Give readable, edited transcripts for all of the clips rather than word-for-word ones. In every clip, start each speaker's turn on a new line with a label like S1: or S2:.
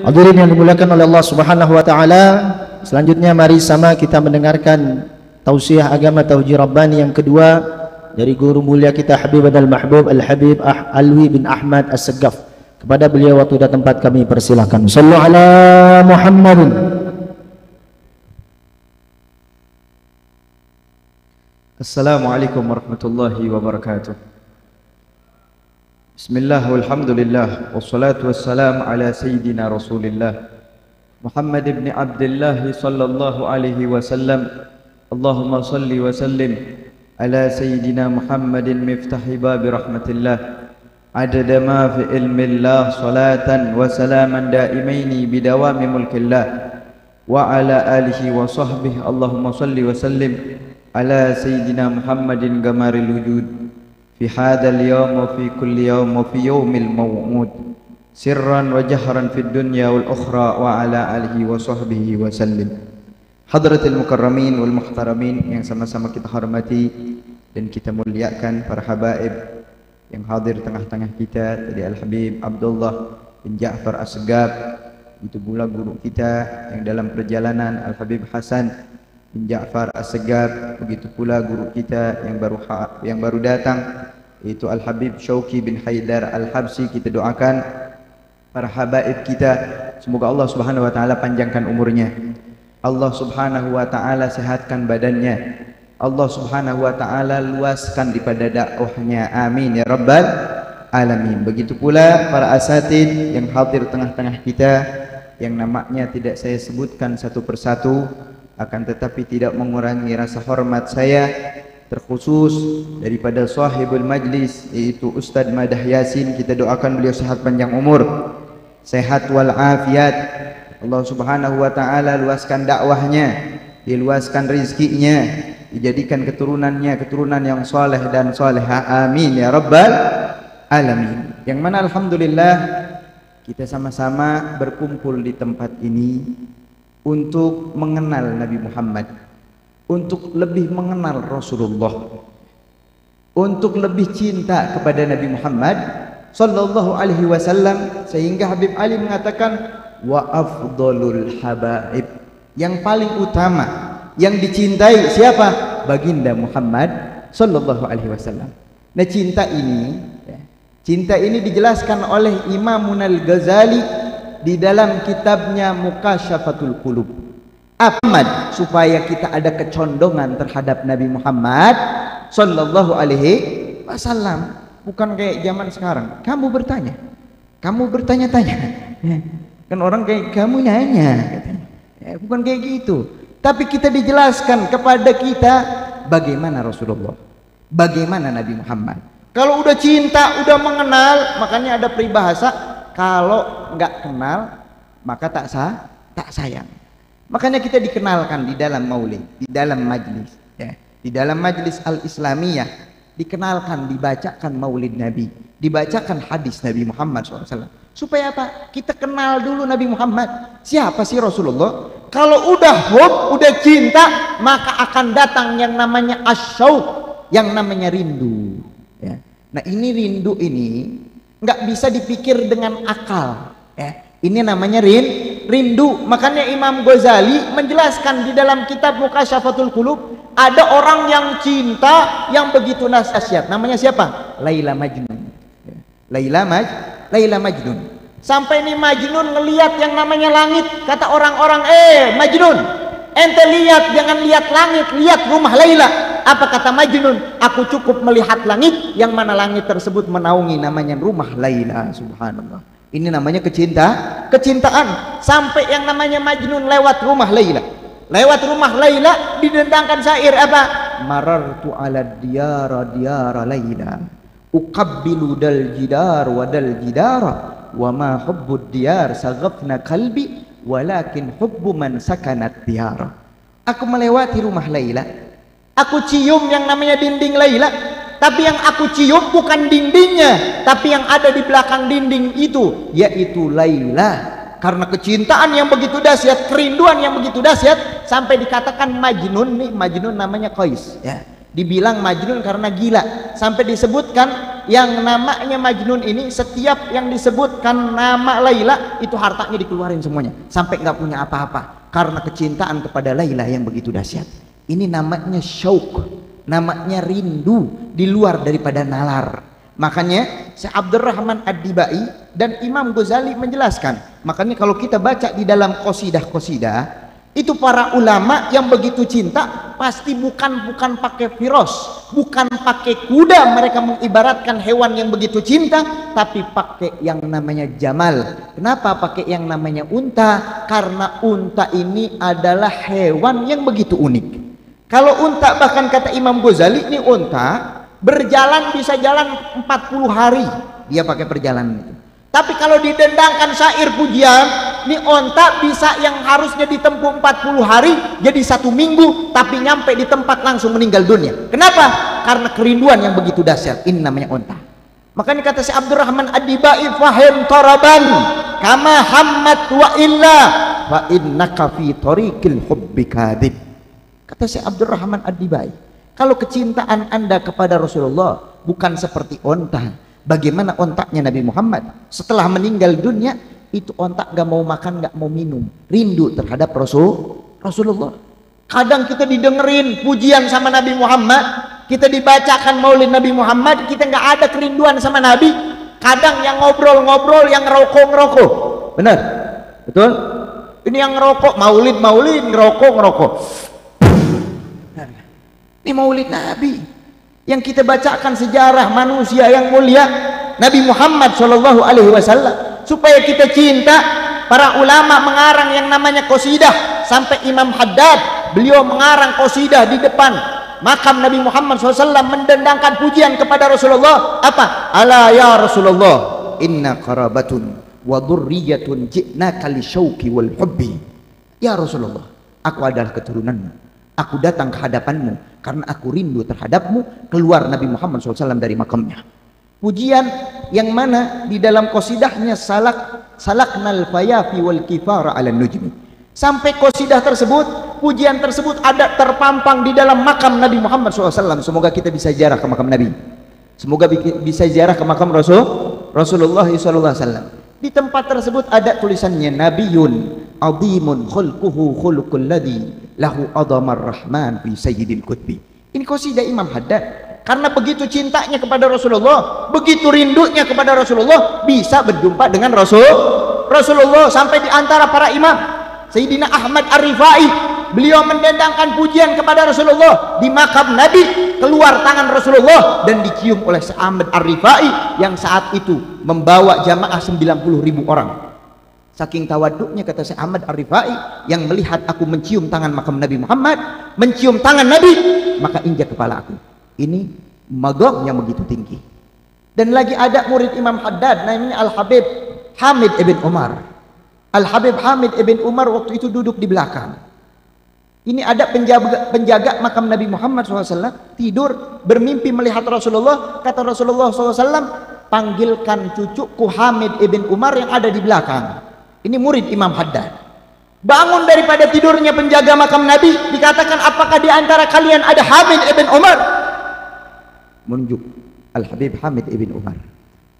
S1: Hadirin yang dimuliakan oleh Allah Subhanahu wa taala, selanjutnya mari sama kita mendengarkan tausiah agama Tauhid Rabbani yang kedua dari guru mulia kita Habib Al-Mahbub Al-Habib Alwi bin Ahmad As-Segaf. Kepada beliau waktu dan tempat kami persilahkan. Sallu ala Muhammadin.
S2: Assalamualaikum warahmatullahi wabarakatuh. Bismillah walhamdulillah wassalatu wassalam ala sayyidina Rasulillah Muhammad ibn Abdullah sallallahu alaihi wasallam. Allahumma salli wa sallim ala sayyidina Muhammadin miftahi babi rahmatillah adada ma fi ilmillah salatan wa salaman daimaini bidawami mulkillah wa ala alihi wa sahbihi. Allahumma salli wa sallim ala sayyidina Muhammadin gamaril wujud fi hadal yawm wa fi kulli yawm wa fi yawmil maw'ud sirran wa jahran fid dunya wal ukhra wa ala alihi wa sahbihi wa sallim. Hadratil mukarramin wal muhtaramin yang sama-sama kita hormati dan kita muliakan, para habaib yang hadir tengah-tengah kita tadi, Al-Habib Abdullah bin Ja'far As-Segaf, itu pula guru kita yang dalam perjalanan Al-Habib Hasan bin Ja'far As-Segaf, begitu pula guru kita yang baru datang yaitu Al-Habib Syauqi bin Haidar Al-Habsi. Kita doakan para habaib kita, semoga Allah Subhanahu wa taala panjangkan umurnya, Allah Subhanahu wa taala sehatkan badannya, Allah Subhanahu wa taala luaskan daripada dakwahnya, amin ya rabbal alamin. Begitu pula para asatid yang hadir tengah-tengah kita yang namanya tidak saya sebutkan satu persatu, akan tetapi tidak mengurangi rasa hormat saya, terkhusus daripada sahibul majlis yaitu Ustadz Madah Yasin. Kita doakan beliau sehat panjang umur, sehat wal afiat. Allah Subhanahu wa taala luaskan dakwahnya, diluaskan rezekinya, dijadikan keturunannya keturunan yang saleh dan salehah, amin ya rabbal alamin. Yang mana alhamdulillah kita sama-sama berkumpul di tempat ini untuk mengenal Nabi Muhammad, untuk lebih mengenal Rasulullah, untuk lebih cinta kepada Nabi Muhammad sallallahu alaihi wasallam, sehingga Habib Ali mengatakan wa afdalul habaib, yang paling utama, yang dicintai siapa? Baginda Muhammad sallallahu alaihi wasallam. Nah, cinta ini dijelaskan oleh Imam Al-Ghazali di dalam kitabnya Mukasyafatul Qulub. Ahmad, supaya kita ada kecondongan terhadap Nabi Muhammad sallallahu alaihi wasallam, bukan kayak zaman sekarang. Kamu bertanya, kamu bertanya-tanya, kan orang kayak kamu nanya, bukan kayak gitu. Tapi kita dijelaskan kepada kita bagaimana Rasulullah, bagaimana Nabi Muhammad. Kalau udah cinta, udah mengenal, makanya ada peribahasa, kalau nggak kenal maka tak sayang. Makanya kita dikenalkan di dalam maulid, di dalam majlis, ya, di dalam majlis al-islamiyah, dikenalkan, dibacakan maulid Nabi, dibacakan hadis Nabi Muhammad SAW. Supaya apa? Kita kenal dulu Nabi Muhammad. Siapa sih Rasulullah? Kalau udah hub, udah cinta, maka akan datang yang namanya asyauq, yang namanya rindu. Ya. Nah, ini rindu ini nggak bisa dipikir dengan akal. Ya. Ini namanya rindu. Makanya Imam Ghazali menjelaskan di dalam kitab Mukasyafatul Qulub, ada orang yang cinta yang begitu dahsyat. Namanya siapa? Laila Majnun. Laila Majnun. Sampai ini Majnun ngelihat yang namanya langit. Kata orang-orang, Majnun, ente lihat, jangan lihat langit, lihat rumah Laila. Apa kata Majnun? Aku cukup melihat langit, yang mana langit tersebut menaungi namanya rumah Laila. Subhanallah. Ini namanya kecintaan. Sampai yang namanya Majnun lewat rumah Laila. Lewat rumah Laila didendangkan syair apa? Marartu ala diyara Laila, uqabbilu dal jidar wa dal jidara, wa ma hubbud diyar saghafna qalbi, walakin hubbu man sakanat diyara. Aku melewati rumah Laila, aku cium yang namanya dinding Laila. Tapi yang aku cium bukan dindingnya, tapi yang ada di belakang dinding itu, yaitu Laila. Karena kecintaan yang begitu dahsyat, kerinduan yang begitu dahsyat, sampai dikatakan Majnun nih, Majnun namanya Qais, ya. Dibilang Majnun karena gila, sampai disebutkan
S3: yang namanya Majnun ini setiap yang disebutkan nama Laila itu hartanya dikeluarin semuanya sampai nggak punya apa-apa karena kecintaan kepada Laila yang begitu dahsyat. Ini namanya syauq, namanya rindu di luar daripada nalar. Makanya Syekh Abdurrahman Ad-Dibai dan Imam Ghazali menjelaskan, makanya kalau kita baca di dalam qasidah-qasidah itu para ulama yang begitu cinta pasti bukan pakai firos, bukan pakai kuda mereka mengibaratkan hewan yang begitu cinta, tapi pakai yang namanya jamal. Kenapa pakai yang namanya unta? Karena unta ini adalah hewan yang begitu unik. Kalau unta, bahkan kata Imam Ghazali, ini unta berjalan bisa jalan 40 hari dia pakai perjalanan itu. Tapi kalau didendangkan syair pujian, ini onta bisa yang harusnya ditempuh 40 hari jadi 1 minggu, tapi nyampe di tempat langsung meninggal dunia. Kenapa? Karena kerinduan yang begitu dahsyat. Ini namanya onta. Makanya kata si Abdurrahman Ad-Dibai, fahim taraban kama hammat wa illa fa innaka fi tariqil hubbi kadhib. Kata si Abdurrahman Ad-Dibai, kalau kecintaan Anda kepada Rasulullah bukan seperti onta. Bagaimana ontaknya Nabi Muhammad setelah meninggal dunia, itu ontak gak mau makan, gak mau minum, rindu terhadap Rasulullah. Kadang kita didengerin pujian sama Nabi Muhammad, kita dibacakan maulid Nabi Muhammad, kita gak ada kerinduan sama Nabi. Kadang yang ngobrol-ngobrol, yang ngerokok-ngerokok. Benar? Betul? Ini yang ngerokok, maulid, ngerokok. Ini maulid Nabi yang kita bacakan sejarah manusia yang mulia Nabi Muhammad SAW. Supaya kita cinta, para ulama mengarang yang namanya qasidah. Sampai Imam Haddad, beliau mengarang qasidah di depan makam Nabi Muhammad SAW, mendendangkan pujian kepada Rasulullah. Apa? Ala ya Rasulullah, inna qarabatun wa dhurriyatun ji'naka li syauqi wal hubbi. Ya Rasulullah, aku adalah keturunanmu, aku datang ke hadapanmu karena aku rindu terhadapmu. Keluar Nabi Muhammad SAW dari makamnya. Pujian yang mana di dalam qasidahnya salaknal fayafi wal kifara ala nujmi. Sampai qasidah tersebut, pujian tersebut ada terpampang di dalam makam Nabi Muhammad SAW. Semoga kita bisa ziarah ke makam Nabi. Semoga bisa ziarah ke makam Rasulullah SAW. Di tempat tersebut ada tulisannya, Nabiyun azimun khulquhu khulqul ladzi lahu adamar rahman fi sayyidil qutbi. Ini qasidah Imam Haddad. Karena begitu cintanya kepada Rasulullah, begitu rindunya kepada Rasulullah, bisa berjumpa dengan Rasulullah. Sampai di antara para imam, Sayyidina Ahmad Ar-Rifai, beliau mendendangkan pujian kepada Rasulullah di makam Nabi. Keluar tangan Rasulullah dan dicium oleh Syekh Ahmad Ar-Rifai yang saat itu membawa jamaah 90.000 orang. Saking tawaduknya, kata Syekh Ahmad Ar-Rifai, yang melihat aku mencium tangan makam Nabi Muhammad, mencium tangan Nabi, maka injak kepala aku. Ini magam yang begitu tinggi. Dan lagi ada murid Imam Haddad namanya Al-Habib Hamid ibn Umar. Al-Habib Hamid ibn Umar waktu itu duduk di belakang. Ini ada penjaga makam Nabi Muhammad SAW tidur, bermimpi melihat Rasulullah. Kata Rasulullah SAW, panggilkan cucuku Hamid ibn Umar yang ada di belakang. Ini murid Imam Haddad. Bangun daripada tidurnya penjaga makam Nabi, dikatakan, apakah di antara kalian ada Hamid ibn Umar? Menunjuk Al-Habib Hamid ibn Umar.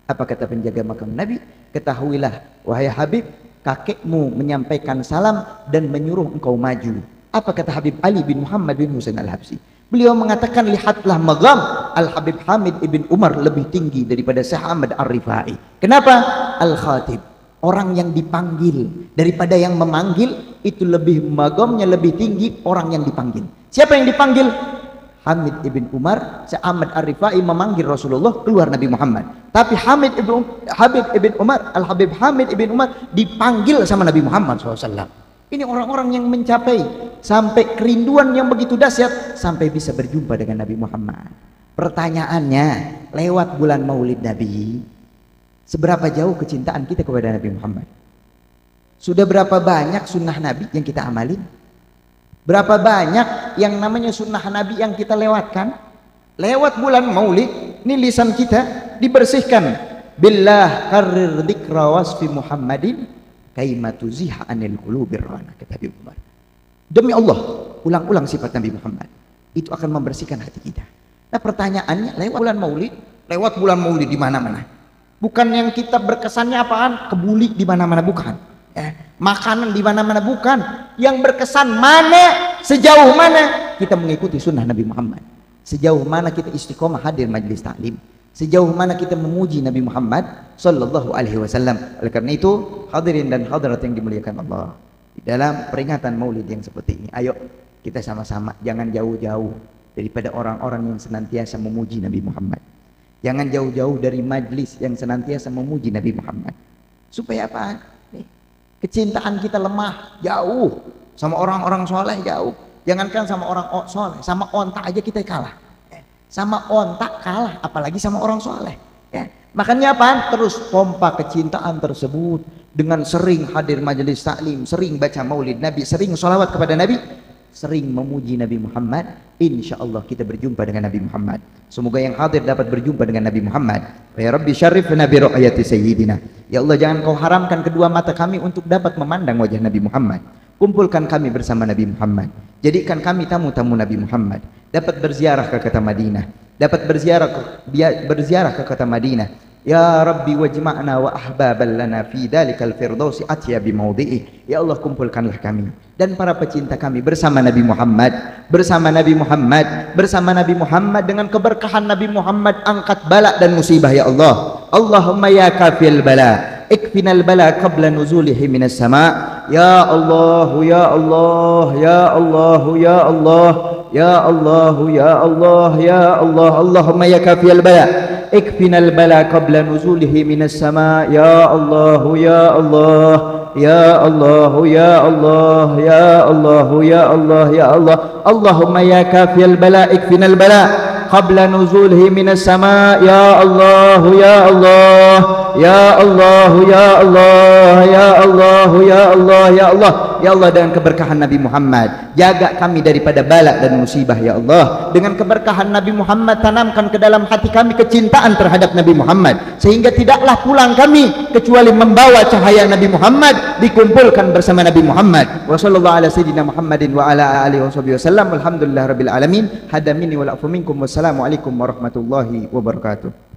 S3: Apa kata penjaga makam Nabi? Ketahuilah wahai Habib, kakekmu menyampaikan salam dan menyuruh engkau maju. Apa kata Habib Ali bin Muhammad bin Husain Al-Habsyi? Beliau mengatakan, lihatlah magam Al-Habib Hamid ibn Umar lebih tinggi daripada Syekh Ahmad Ar-Rifai. Kenapa? Al-Khatib, orang yang dipanggil daripada yang memanggil, itu lebih magamnya lebih tinggi orang yang dipanggil. Siapa yang dipanggil? Hamid ibn Umar. Syekh Ahmad Ar-Rifai memanggil Rasulullah, keluar Nabi Muhammad. Tapi Habib ibn Umar, Al-Habib Hamid ibn Umar dipanggil sama Nabi Muhammad SAW. Ini orang-orang yang mencapai sampai kerinduan yang begitu dahsyat sampai bisa berjumpa dengan Nabi Muhammad. Pertanyaannya, lewat bulan Maulid Nabi, seberapa jauh kecintaan kita kepada Nabi Muhammad? Sudah berapa banyak sunnah Nabi yang kita amalin? Berapa banyak yang namanya sunnah Nabi yang kita lewatkan? Lewat bulan Maulid, ini lisan kita dibersihkan. Billah karrir dzikra wasfi Muhammadin kaimatu ziha anil qulubir rana, kata Habib Umar. Demi Allah, ulang-ulang sifat Nabi Muhammad, itu akan membersihkan hati kita. Nah pertanyaannya, lewat bulan Maulid, lewat bulan Maulid di mana-mana. Bukan yang kita berkesannya apaan? Kebuli di mana-mana, bukan. Makanan di mana-mana, bukan. Yang berkesan mana, sejauh mana kita mengikuti sunnah Nabi Muhammad, sejauh mana kita istiqomah hadir majelis taklim, sejauh mana kita memuji Nabi Muhammad sallallahu alaihi wasallam. Oleh karena itu, hadirin dan hadirat yang dimuliakan Allah, di dalam peringatan Maulid yang seperti ini, ayo kita sama-sama jangan jauh-jauh daripada orang-orang yang senantiasa memuji Nabi Muhammad. Jangan jauh-jauh dari majlis yang senantiasa memuji Nabi Muhammad. Supaya apa? Kecintaan kita lemah, jauh sama orang-orang soleh, jauh. Jangankan sama orang soleh, sama onta aja kita kalah. Sama onta kalah, apalagi sama orang soleh. Makanya apa? Terus pompa kecintaan tersebut dengan sering hadir majelis taklim, sering baca Maulid Nabi, sering sholawat kepada Nabi, sering memuji Nabi Muhammad. Insya Allah kita berjumpa dengan Nabi Muhammad. Semoga yang hadir dapat berjumpa dengan Nabi Muhammad. Ya Rabbi syarifna bi ru'yati sayyidina. Ya Allah, jangan kau haramkan kedua mata kami untuk dapat memandang wajah Nabi Muhammad. Kumpulkan kami bersama Nabi Muhammad. Jadikan kami tamu-tamu Nabi Muhammad. Dapat berziarah ke kota Madinah, dapat berziarah ke kota Madinah. Ya Rabbi wajma'na wa ahbaban lana fi dalikal firdausi atya bi mawdi'i. Ya Allah, kumpulkanlah kami dan para pecinta kami bersama Nabi Muhammad, bersama Nabi Muhammad, bersama Nabi Muhammad, dengan keberkahan Nabi Muhammad angkat bala dan musibah ya Allah. Allahumma ya kafil bala, ikfinal bala qabla nuzulihi minas sama. Ya Allah, ya Allah, ya Allah, ya Allah, ya Allah, ya Allah, ya Allah. Allahumma ya kafil bala, ikfinal bala qabla nuzulihi minas sama. Ya Allah, ya Allah, ya Allah, ya Allah, ya Allah, ya Allah, ya Allah. Allahumma ya kafiyal bala, ikfinal bala qabla nuzulihi minas sama. Ya Allah, ya Allah, ya Allah, ya Allah, ya Allah, ya Allah, ya Allah. Ya Allah, dengan keberkahan Nabi Muhammad, jaga kami daripada bala dan musibah ya Allah. Dengan keberkahan Nabi Muhammad, tanamkan ke dalam hati kami kecintaan terhadap Nabi Muhammad, sehingga tidaklah pulang kami kecuali membawa cahaya Nabi Muhammad, dikumpulkan bersama Nabi Muhammad. Wa sallallahu ala sayyidina Muhammadin wa ala alihi wasallam. Alhamdulillah rabbil alamin. Hada minni wal afu minkum. Wassalamualaikum warahmatullahi wabarakatuh.